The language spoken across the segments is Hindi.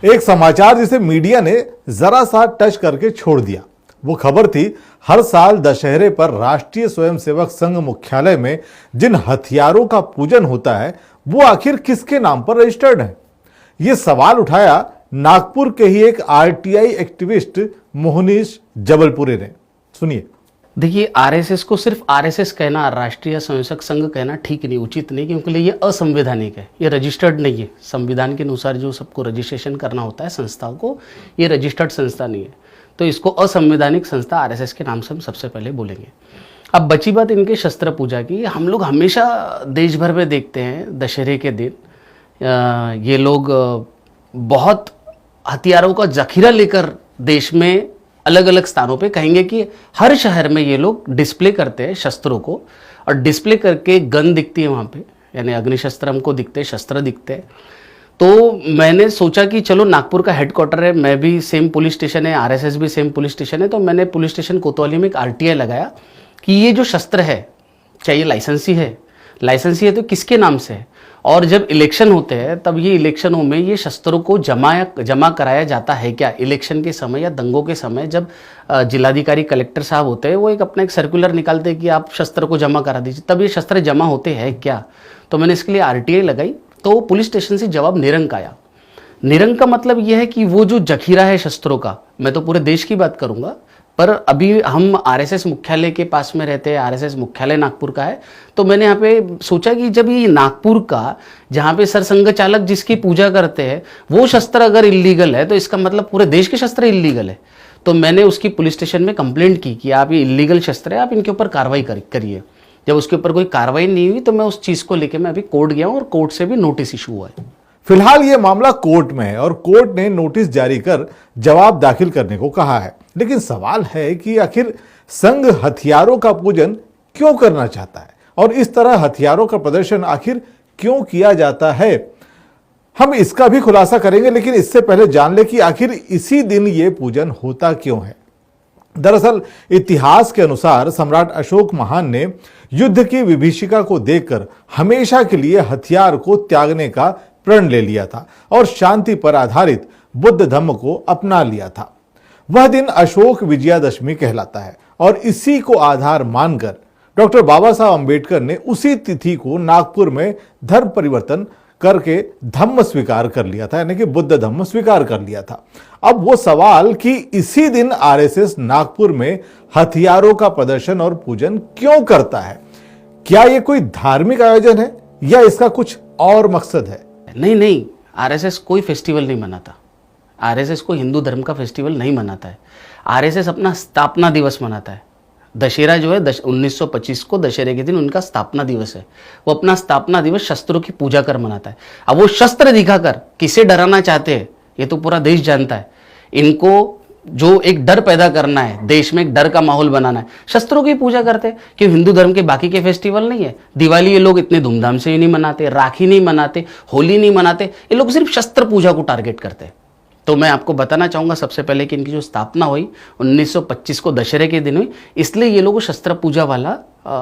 एक समाचार जिसे मीडिया ने जरा सा टच करके छोड़ दिया। वो खबर थी, हर साल दशहरे पर राष्ट्रीय स्वयंसेवक संघ मुख्यालय में जिन हथियारों का पूजन होता है वो आखिर किसके नाम पर रजिस्टर्ड है। ये सवाल उठाया नागपुर के ही एक आरटीआई एक्टिविस्ट मोहनीश जबलपुरे ने। सुनिए। देखिए, आरएसएस को सिर्फ आरएसएस कहना, राष्ट्रीय स्वयंसेवक संघ कहना ठीक नहीं, उचित नहीं, क्योंकि ये असंवैधानिक है, ये रजिस्टर्ड नहीं है। संविधान के अनुसार जो सबको रजिस्ट्रेशन करना होता है संस्थाओं को, ये रजिस्टर्ड संस्था नहीं है, तो इसको असंवैधानिक संस्था आरएसएस के नाम से हम सबसे पहले बोलेंगे। अब बची बात इनके शस्त्र पूजा की, हम लोग हमेशा देश भर में देखते हैं दशहरे के दिन ये लोग बहुत हथियारों का जखीरा लेकर देश में अलग अलग स्थानों पे, कहेंगे कि हर शहर में ये लोग डिस्प्ले करते हैं शस्त्रों को, और डिस्प्ले करके गन दिखती है वहाँ पे, यानी अग्निशस्त्र हमको दिखते हैं, शस्त्र दिखते हैं। तो मैंने सोचा कि चलो, नागपुर का हेडक्वार्टर है, मैं भी सेम पुलिस स्टेशन है, आरएसएस भी सेम पुलिस स्टेशन है, तो मैंने पुलिस स्टेशन कोतवाली में एक आरटीआई लगाया कि ये जो शस्त्र है, चाहिए लाइसेंसी है तो किसके नाम से है, और जब इलेक्शन होते हैं तब ये इलेक्शनों में ये शस्त्रों को जमा कराया जाता है क्या। इलेक्शन के समय या दंगों के समय जब जिलाधिकारी कलेक्टर साहब होते हैं, वो अपना एक सर्कुलर निकालते हैं कि आप शस्त्र को जमा करा दीजिए, तब ये शस्त्र जमा होते हैं क्या। तो मैंने इसके लिए आरटीआई लगाई, तो पुलिस स्टेशन से जवाब निरंक आया। निरंक का मतलब यह है कि वो जो जखीरा है शस्त्रों का, मैं तो पूरे देश की बात करूंगा, पर अभी हम आरएसएस मुख्यालय के पास में रहते हैं, आरएसएस मुख्यालय नागपुर का है, तो मैंने यहाँ पे सोचा कि जब ये नागपुर का, जहाँ पे सरसंघ चालक जिसकी पूजा करते हैं, वो शस्त्र अगर इलीगल है तो इसका मतलब पूरे देश के शस्त्र इलीगल है। तो मैंने उसकी पुलिस स्टेशन में कंप्लेंट की कि आप ये इलीगल शस्त्र है, आप इनके ऊपर कार्रवाई करिए। जब उसके ऊपर कोई कार्रवाई नहीं हुई तो मैं उस चीज़ को लेकर मैं अभी कोर्ट गया हूँ, और कोर्ट से भी नोटिस इशू हुआ है। फिलहाल ये मामला कोर्ट में है और कोर्ट ने नोटिस जारी कर जवाब दाखिल करने को कहा है। लेकिन सवाल है कि आखिर संघ हथियारों का पूजन क्यों करना चाहता है और इस तरह हथियारों का प्रदर्शन आखिर क्यों किया जाता है। हम इसका भी खुलासा करेंगे, लेकिन इससे पहले जान ले कि आखिर इसी दिन ये पूजन होता क्यों है। दरअसल इतिहास के अनुसार सम्राट अशोक महान ने युद्ध की विभीषिका को देखकर हमेशा के लिए हथियार को त्यागने का प्रण ले लिया था और शांति पर आधारित बुद्ध धर्म को अपना लिया था। वह दिन अशोक विजयादशमी कहलाता है और इसी को आधार मानकर डॉक्टर बाबा साहब अंबेडकर ने उसी तिथि को नागपुर में धर्म परिवर्तन करके धम्म स्वीकार कर लिया था, यानी कि बुद्ध धम्म स्वीकार कर लिया था। अब वो सवाल कि इसी दिन आरएसएस नागपुर में हथियारों का प्रदर्शन और पूजन क्यों करता है, क्या ये कोई धार्मिक आयोजन है या इसका कुछ और मकसद है? नहीं, आरएसएस कोई फेस्टिवल नहीं मनाता। आरएसएस को हिंदू धर्म का फेस्टिवल नहीं मनाता है। आरएसएस अपना स्थापना दिवस मनाता है। दशहरा जो है 1925 को दशहरे के दिन उनका स्थापना दिवस है। वो अपना स्थापना दिवस शस्त्रों की पूजा कर मनाता है। अब वो शस्त्र दिखाकर किसे डराना चाहते हैं ये तो पूरा देश जानता है। इनको जो एक डर पैदा करना है, देश में एक डर का माहौल बनाना है, शस्त्रों की पूजा करते हैं। क्यों हिंदू धर्म के बाकी के फेस्टिवल नहीं है? दिवाली ये लोग इतने धूमधाम से ही नहीं मनाते, राखी नहीं मनाते, होली नहीं मनाते, ये लोग सिर्फ शस्त्र पूजा को टारगेट करते हैं। तो मैं आपको बताना चाहूँगा सबसे पहले कि इनकी जो स्थापना हुई 1925 को दशहरे के दिन हुई, इसलिए ये लोग शस्त्र पूजा वाला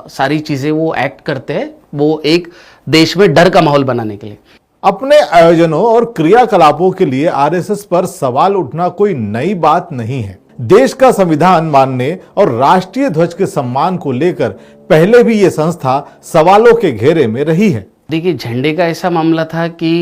सारी चीज़ें वो एक्ट करते हैं, वो एक देश में डर का माहौल बनाने के लिए। अपने आयोजनों और क्रियाकलापों के लिए आरएसएस पर सवाल उठना कोई नई बात नहीं है। देश का संविधान मानने और राष्ट्रीय ध्वज के सम्मान को लेकर पहले भी ये संस्था सवालों के घेरे में रही है। देखिए, झंडे का ऐसा मामला था कि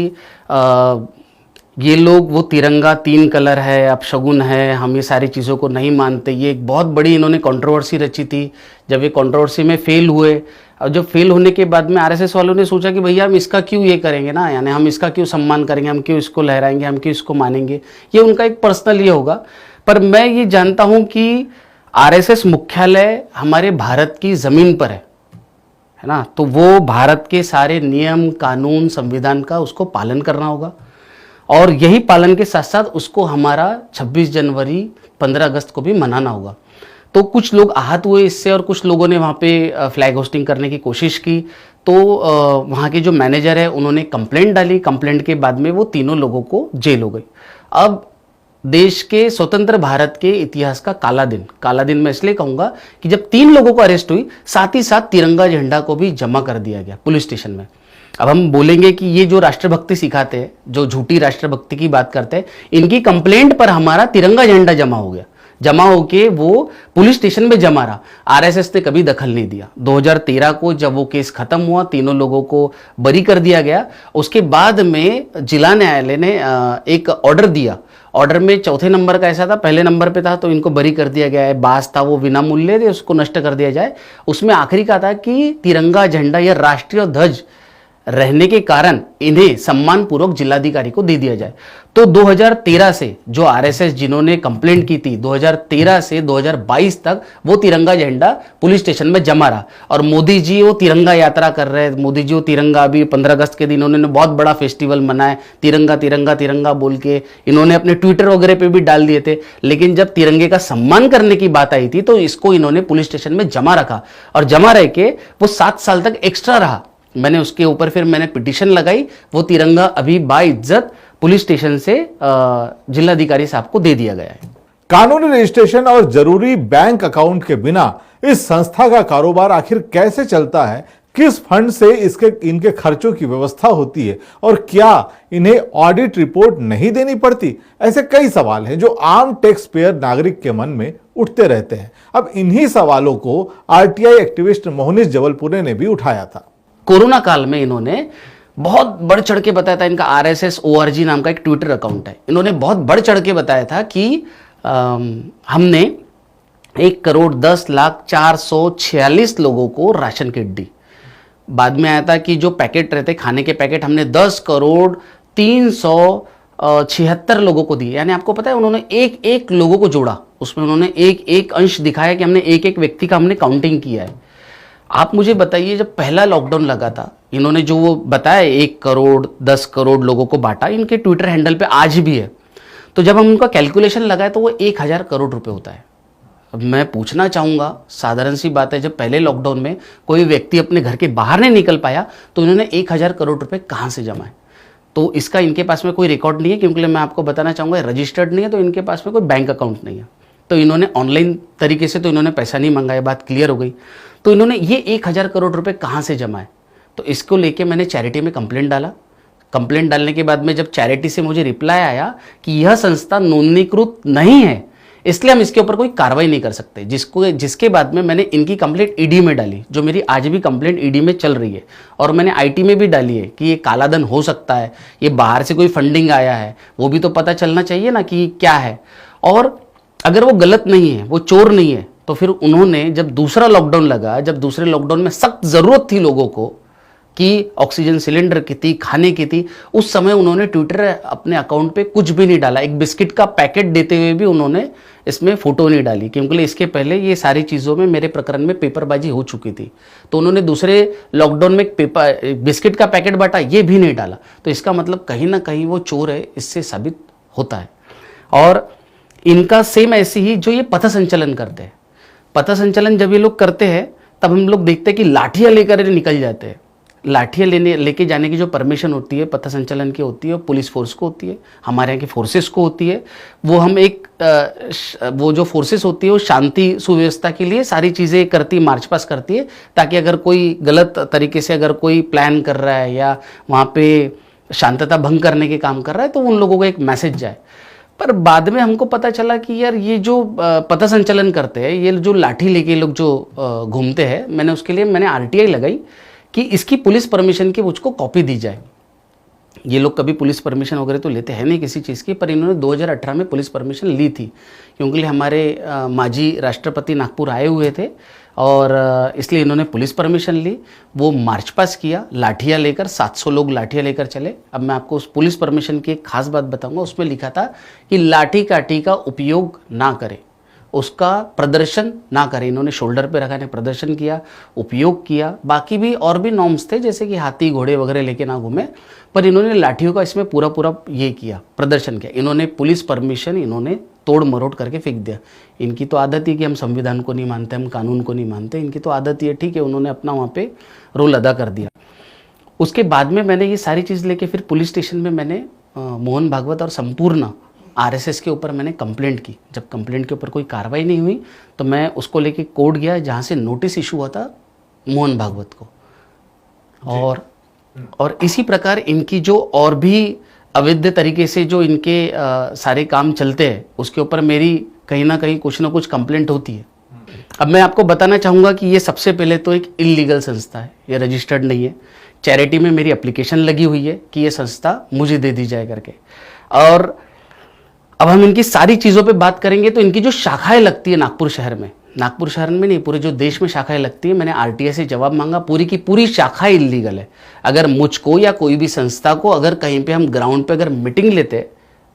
ये लोग वो तिरंगा 3 कलर है, अपशगुन है, हम ये सारी चीज़ों को नहीं मानते। ये एक बहुत बड़ी इन्होंने कंट्रोवर्सी रची थी। जब ये कंट्रोवर्सी में फेल हुए, और जब फेल होने के बाद में आरएसएस वालों ने सोचा कि भैया हम इसका क्यों ये करेंगे ना, यानी हम इसका क्यों सम्मान करेंगे, हम क्यों इसको लहराएंगे, हम क्यों इसको मानेंगे। ये उनका एक पर्सनल ये होगा। पर मैं ये जानता हूँ कि आरएसएस मुख्यालय हमारे भारत की ज़मीन पर है ना, तो वो भारत के सारे नियम कानून संविधान का उसको पालन करना होगा, और यही पालन के साथ साथ उसको हमारा 26 जनवरी 15 अगस्त को भी मनाना होगा। तो कुछ लोग आहत हुए इससे, और कुछ लोगों ने वहाँ पे फ्लैग होस्टिंग करने की कोशिश की। तो वहाँ के जो मैनेजर है उन्होंने कंप्लेंट डाली। कंप्लेंट के बाद में वो तीनों लोगों को जेल हो गई। अब देश के स्वतंत्र भारत के इतिहास का काला दिन मैं इसलिए कहूँगा कि जब 3 लोगों को अरेस्ट हुई, साथ ही साथ तिरंगा झंडा को भी जमा कर दिया गया पुलिस स्टेशन में। अब हम बोलेंगे कि ये जो राष्ट्रभक्ति सिखाते हैं, जो झूठी राष्ट्रभक्ति की बात करते हैं, इनकी कंप्लेंट पर हमारा तिरंगा झंडा जमा हो गया, जमा होके वो पुलिस स्टेशन में जमा रहा। आरएसएस ने कभी दखल नहीं दिया। 2013 को जब वो केस खत्म हुआ, तीनों लोगों को बरी कर दिया गया, उसके बाद में जिला न्यायालय ने एक ऑर्डर दिया। ऑर्डर में चौथे नंबर का ऐसा था, पहले नंबर पे था तो इनको बरी कर दिया गया है, बास था वो विना मूल्य थे, उसको नष्ट कर दिया जाए। उसमें आखिरी का था कि तिरंगा झंडा या राष्ट्रीय ध्वज रहने के कारण इन्हें सम्मानपूर्वक जिलाधिकारी को दे दिया जाए। तो 2013 से जो आरएसएस जिन्होंने कंप्लेंट की थी, 2013 से 2022 तक वो तिरंगा झंडा पुलिस स्टेशन में जमा रहा। और मोदी जी वो तिरंगा यात्रा कर रहे हैं। मोदी जी वो तिरंगा, अभी 15 अगस्त के दिन उन्होंने बहुत बड़ा फेस्टिवल मनाया, तिरंगा तिरंगा तिरंगा बोल के इन्होंने अपने ट्विटर वगैरह पे भी डाल दिए थे। लेकिन जब तिरंगे का सम्मान करने की बात आई थी तो इसको इन्होंने पुलिस स्टेशन में जमा रखा, और जमा रह के वो 7 साल तक एक्स्ट्रा रहा। मैंने उसके ऊपर फिर मैंने पिटीशन लगाई, वो तिरंगा अभी बाइज्जत पुलिस स्टेशन से जिलाधिकारी साहब को दे दिया गया है। कानूनी रजिस्ट्रेशन और जरूरी बैंक अकाउंट के बिना इस संस्था का कारोबार आखिर कैसे चलता है, किस फंड से इनके खर्चों की व्यवस्था होती है, और क्या इन्हें ऑडिट रिपोर्ट नहीं देनी पड़ती? ऐसे कई सवाल हैं जो आम टैक्स पेयर नागरिक के मन में उठते रहते हैं। अब इन्हीं सवालों को आरटीआई एक्टिविस्ट मोहनीश जबलपुरे ने भी उठाया था। कोरोना काल में इन्होंने बहुत बढ़ चढ़ के बताया था, इनका RSS.org नाम का एक ट्विटर अकाउंट है, इन्होंने बहुत बढ़ चढ़ के बताया था कि हमने 1,10,04,46 लोगों को राशन किट दी। बाद में आया था कि जो पैकेट रहते खाने के पैकेट हमने 10,376 लोगों को दिए। यानी आपको पता है उन्होंने एक एक लोगों को जोड़ा, उसमें उन्होंने एक एक अंश दिखाया कि हमने एक एक व्यक्ति का हमने काउंटिंग किया है। आप मुझे बताइए, जब पहला लॉकडाउन लगा था, इन्होंने जो वो बताया 1 करोड़ 10 करोड़ लोगों को बांटा, इनके ट्विटर हैंडल पे आज भी है। तो जब हम उनका कैलकुलेशन लगाए तो वो 1,000 करोड़ रुपए होता है। अब मैं पूछना चाहूँगा, साधारण सी बात है, जब पहले लॉकडाउन में कोई व्यक्ति अपने घर के बाहर नहीं निकल पाया तो इन्होंने 1,000 करोड़ रुपए कहाँ से जमाए? तो इसका इनके पास में कोई रिकॉर्ड नहीं है, क्योंकि मैं आपको बताना चाहूँगा रजिस्टर्ड नहीं है, तो इनके पास में कोई बैंक अकाउंट नहीं है। तो इन्होंने ऑनलाइन तरीके से तो इन्होंने पैसा नहीं मंगाया, बात क्लियर हो गई। तो इन्होंने ये 1,000 करोड़ रुपए कहाँ से जमाए? तो इसको लेके मैंने चैरिटी में कंप्लेंट डाला। कंप्लेंट डालने के बाद में जब चैरिटी से मुझे रिप्लाई आया कि यह संस्था नोंदणीकृत नहीं है, इसलिए हम इसके ऊपर कोई कार्रवाई नहीं कर सकते, जिसके बाद में मैंने इनकी कंप्लेंट ईडी में डाली, जो मेरी आज भी कंप्लेंट ईडी में चल रही है। और मैंने आईटी में भी डाली है कि ये कालाधन हो सकता है, ये बाहर से कोई फंडिंग आया है, वो भी तो पता चलना चाहिए ना कि क्या है। और अगर वो गलत नहीं है, वो चोर नहीं है, तो फिर उन्होंने जब दूसरा लॉकडाउन लगा, जब दूसरे लॉकडाउन में सख्त ज़रूरत थी लोगों को कि ऑक्सीजन सिलेंडर की थी, खाने की थी, उस समय उन्होंने ट्विटर अपने अकाउंट पे कुछ भी नहीं डाला। एक बिस्किट का पैकेट देते हुए भी उन्होंने इसमें फोटो नहीं डाली, क्योंकि इसके पहले ये सारी चीज़ों में मेरे प्रकरण में पेपरबाजी हो चुकी थी। तो उन्होंने दूसरे लॉकडाउन में बिस्किट का पैकेट बांटा, ये भी नहीं डाला। तो इसका मतलब कहीं ना कहीं वो चोर है, इससे साबित होता है। और इनका सेम ऐसे ही जो ये पथ संचलन करते हैं, पथ संचलन जब ये लोग करते हैं तब हम लोग देखते हैं कि लाठियाँ लेकर निकल जाते हैं। लाठियाँ लेके जाने की जो परमिशन होती है पथ संचलन की होती है, पुलिस फोर्स को होती है, हमारे यहाँ की फोर्सेस को होती है। वो हम वो जो फोर्सेस होती है वो शांति सुव्यवस्था के लिए सारी चीज़ें करती, मार्च पास करती है, ताकि अगर कोई गलत तरीके से अगर कोई प्लान कर रहा है या वहाँ पे शांतता भंग करने के काम कर रहा है तो उन लोगों को एक मैसेज जाए। पर बाद में हमको पता चला कि यार ये जो पथ संचलन करते हैं, ये जो लाठी लेके लोग जो घूमते हैं, मैंने उसके लिए मैंने आरटीआई लगाई कि इसकी पुलिस परमिशन की मुझको कॉपी दी जाए। ये लोग कभी पुलिस परमिशन वगैरह तो लेते हैं नहीं किसी चीज़ की, पर इन्होंने 2018 में पुलिस परमिशन ली थी, क्योंकि हमारे माजी राष्ट्रपति नागपुर आए हुए थे और इसलिए इन्होंने पुलिस परमिशन ली। वो मार्च पास किया लाठियाँ लेकर, 700 लोग लाठियाँ लेकर चले। अब मैं आपको उस पुलिस परमिशन की एक खास बात बताऊंगा। उसमें लिखा था कि लाठी काठी का उपयोग ना करें, उसका प्रदर्शन ना करें। इन्होंने शोल्डर पे रखा, ने प्रदर्शन किया, उपयोग किया। बाकी भी और भी नॉर्म्स थे, जैसे कि हाथी घोड़े वगैरह लेके ना घूमे, पर इन्होंने लाठियों का इसमें पूरा पूरा ये किया, प्रदर्शन किया। इन्होंने पुलिस परमिशन इन्होंने तोड़ मरोड़ करके फेंक दिया। इनकी तो आदत ही कि हम संविधान को नहीं मानते, हम कानून को नहीं मानते, इनकी तो आदत ही है। ठीक है, उन्होंने अपना वहाँ पे रोल अदा कर दिया। उसके बाद में मैंने ये सारी चीज़ लेके फिर पुलिस स्टेशन में मैंने मोहन भागवत और संपूर्ण आरएसएस के ऊपर मैंने कंप्लेंट की। जब कंप्लेंट के ऊपर कोई कार्रवाई नहीं हुई तो मैं उसको लेके कोर्ट गया, जहाँ से नोटिस इशू हुआ था मोहन भागवत को। और और इसी प्रकार इनकी जो और भी अवैध तरीके से जो इनके सारे काम चलते हैं उसके ऊपर मेरी कहीं ना कुछ कंप्लेंट होती है। अब मैं आपको बताना चाहूँगा कि ये सबसे पहले तो एक इलीगल संस्था है, ये रजिस्टर्ड नहीं है। चैरिटी में मेरी एप्लीकेशन लगी हुई है कि ये संस्था मुझे दे दी जाए करके। और अब हम इनकी सारी चीज़ों पे बात करेंगे तो इनकी जो शाखाएं लगती है नागपुर शहर में नहीं, पूरे जो देश में शाखाएं लगती है, मैंने आरटीआई से जवाब मांगा, पूरी की पूरी शाखाएं इलीगल है। अगर मुझको या कोई भी संस्था को अगर कहीं पे हम ग्राउंड पे अगर मीटिंग लेते,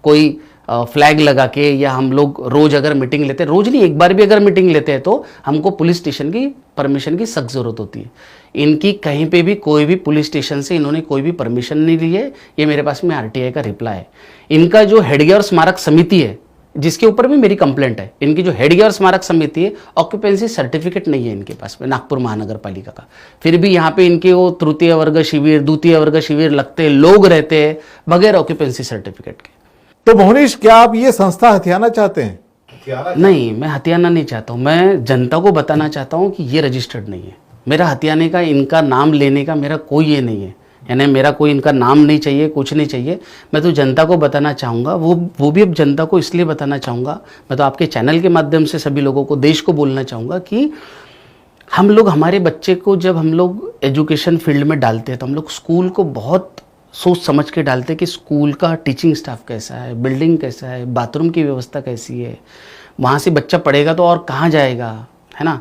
कोई फ्लैग लगा के, या हम लोग रोज अगर मीटिंग लेते, रोज नहीं एक बार भी अगर मीटिंग लेते हैं तो हमको पुलिस स्टेशन की परमिशन की सख्त जरूरत होती है। इनकी कहीं पे भी कोई भी पुलिस स्टेशन से इन्होंने कोई भी परमिशन नहीं ली है। ये मेरे पास में आरटीआई का रिप्लाई है। इनका जो हेडगियर स्मारक समिति है जिसके ऊपर भी मेरी कंप्लेंट है, इनकी जो हेडगियर स्मारक समिति है, ऑक्यूपेंसी सर्टिफिकेट नहीं है इनके पास में नागपुर महानगर पालिका का। फिर भी यहाँ पे इनके वो तृतीय वर्ग शिविर, द्वितीय वर्ग शिविर लगते हैं, लोग रहते हैं बगैर ऑक्यूपेंसी सर्टिफिकेट के। तो मोहनीश, क्या आप ये संस्था हथियाना चाहते हैं? नहीं, मैं हथियाना नहीं चाहता हूँ। मैं जनता को बताना चाहता हूँ कि ये रजिस्टर्ड नहीं है। मेरा हथियाने का, इनका नाम लेने का मेरा कोई ये नहीं है, यानी मेरा कोई इनका नाम नहीं चाहिए, कुछ नहीं चाहिए। मैं तो जनता को बताना चाहूँगा, वो भी अब जनता को इसलिए बताना चाहूँगा, मैं तो आपके चैनल के माध्यम से सभी लोगों को, देश को बोलना चाहूँगा कि हम लोग हमारे बच्चे को जब हम लोग एजुकेशन फील्ड में डालते हैं तो हम लोग स्कूल को बहुत सोच समझ के डालते हैं कि स्कूल का टीचिंग स्टाफ कैसा है, बिल्डिंग कैसा है, बाथरूम की व्यवस्था कैसी है, वहाँ से बच्चा पढ़ेगा तो और कहाँ जाएगा, है ना।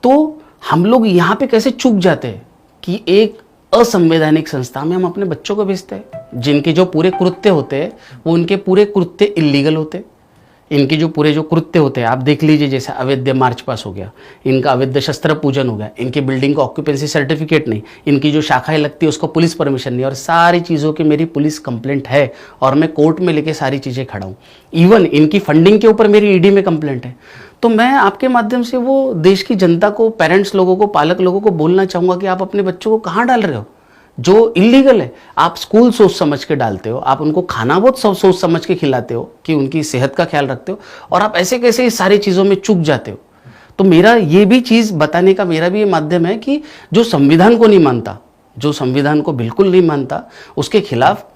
तो हम लोग यहाँ पे कैसे चूक जाते हैं कि एक असंवैधानिक संस्था में हम अपने बच्चों को भेजते हैं, जिनके जो पूरे कृत्य होते हैं वो उनके पूरे कृत्य इलीगल होते हैं। इनके जो पूरे जो कृत्य होते हैं आप देख लीजिए, जैसे अवैध मार्च पास हो गया, इनका अवैध शस्त्र पूजन हो गया, इनकी बिल्डिंग का ऑक्यूपेंसी सर्टिफिकेट नहीं, इनकी जो शाखाएं लगती है उसको पुलिस परमिशन नहीं, और सारी चीज़ों की मेरी पुलिस कंप्लेंट है और मैं कोर्ट में लेके सारी चीज़ें खड़ा हूँ। इवन इनकी फंडिंग के ऊपर मेरी ईडी में कंप्लेंट है। तो मैं आपके माध्यम से वो देश की जनता को, पेरेंट्स लोगों को, पालक लोगों को बोलना चाहूँगा कि आप अपने बच्चों को कहाँ डाल रहे हो जो इलीगल है। आप स्कूल सोच समझ के डालते हो, आप उनको खाना बहुत सोच समझ के खिलाते हो कि उनकी सेहत का ख्याल रखते हो, और आप ऐसे कैसे इस सारी चीज़ों में चूक जाते हो। तो मेरा ये भी चीज़ बताने का मेरा भी ये माध्यम है कि जो संविधान को नहीं मानता, जो संविधान को बिल्कुल नहीं मानता, उसके खिलाफ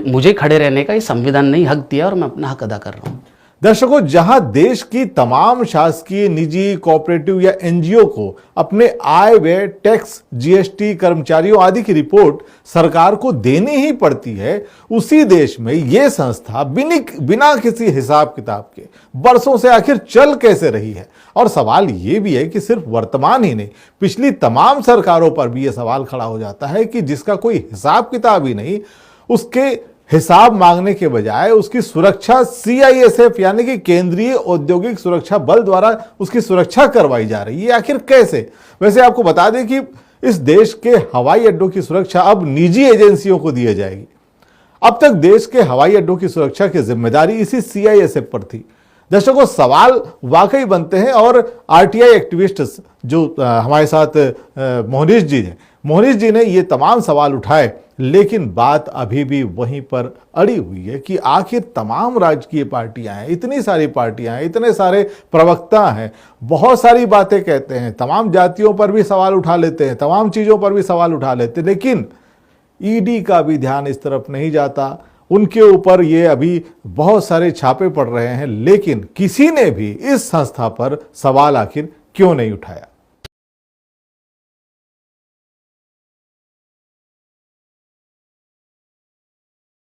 मुझे खड़े रहने का ये संविधान ने हक दिया और मैं अपना हक अदा कर रहा हूँ। दर्शकों, जहां देश की तमाम शासकीय, निजी, कोऑपरेटिव या एनजीओ को अपने आय व्यय, टैक्स, जीएसटी, कर्मचारियों आदि की रिपोर्ट सरकार को देनी ही पड़ती है, उसी देश में यह संस्था बिना किसी हिसाब किताब के बरसों से आखिर चल कैसे रही है। और सवाल यह भी है कि सिर्फ वर्तमान ही नहीं, पिछली तमाम सरकारों पर भी यह सवाल खड़ा हो जाता है कि जिसका कोई हिसाब किताब ही नहीं, उसके हिसाब मांगने के बजाय उसकी सुरक्षा सीआईएसएफ यानी कि केंद्रीय औद्योगिक सुरक्षा बल द्वारा उसकी सुरक्षा करवाई जा रही है। आखिर कैसे? वैसे आपको बता दें कि इस देश के हवाई अड्डों की सुरक्षा अब निजी एजेंसियों को दी जाएगी। अब तक देश के हवाई अड्डों की सुरक्षा की जिम्मेदारी इसी सीआईएसएफ पर थी। दर्शकों, सवाल वाकई बनते हैं और आरटीआई एक्टिविस्ट जो हमारे साथ मोहनीश जी ने ये तमाम सवाल उठाए, लेकिन बात अभी भी वहीं पर अड़ी हुई है कि आखिर तमाम राजकीय पार्टियां हैं, इतनी सारी पार्टियां हैं, इतने सारे प्रवक्ता हैं, बहुत सारी बातें कहते हैं, तमाम जातियों पर भी सवाल उठा लेते हैं, तमाम चीज़ों पर भी सवाल उठा लेते हैं, लेकिन ईडी का भी ध्यान इस तरफ नहीं जाता। उनके ऊपर ये अभी बहुत सारे छापे पड़ रहे हैं, लेकिन किसी ने भी इस संस्था पर सवाल आखिर क्यों नहीं उठाया।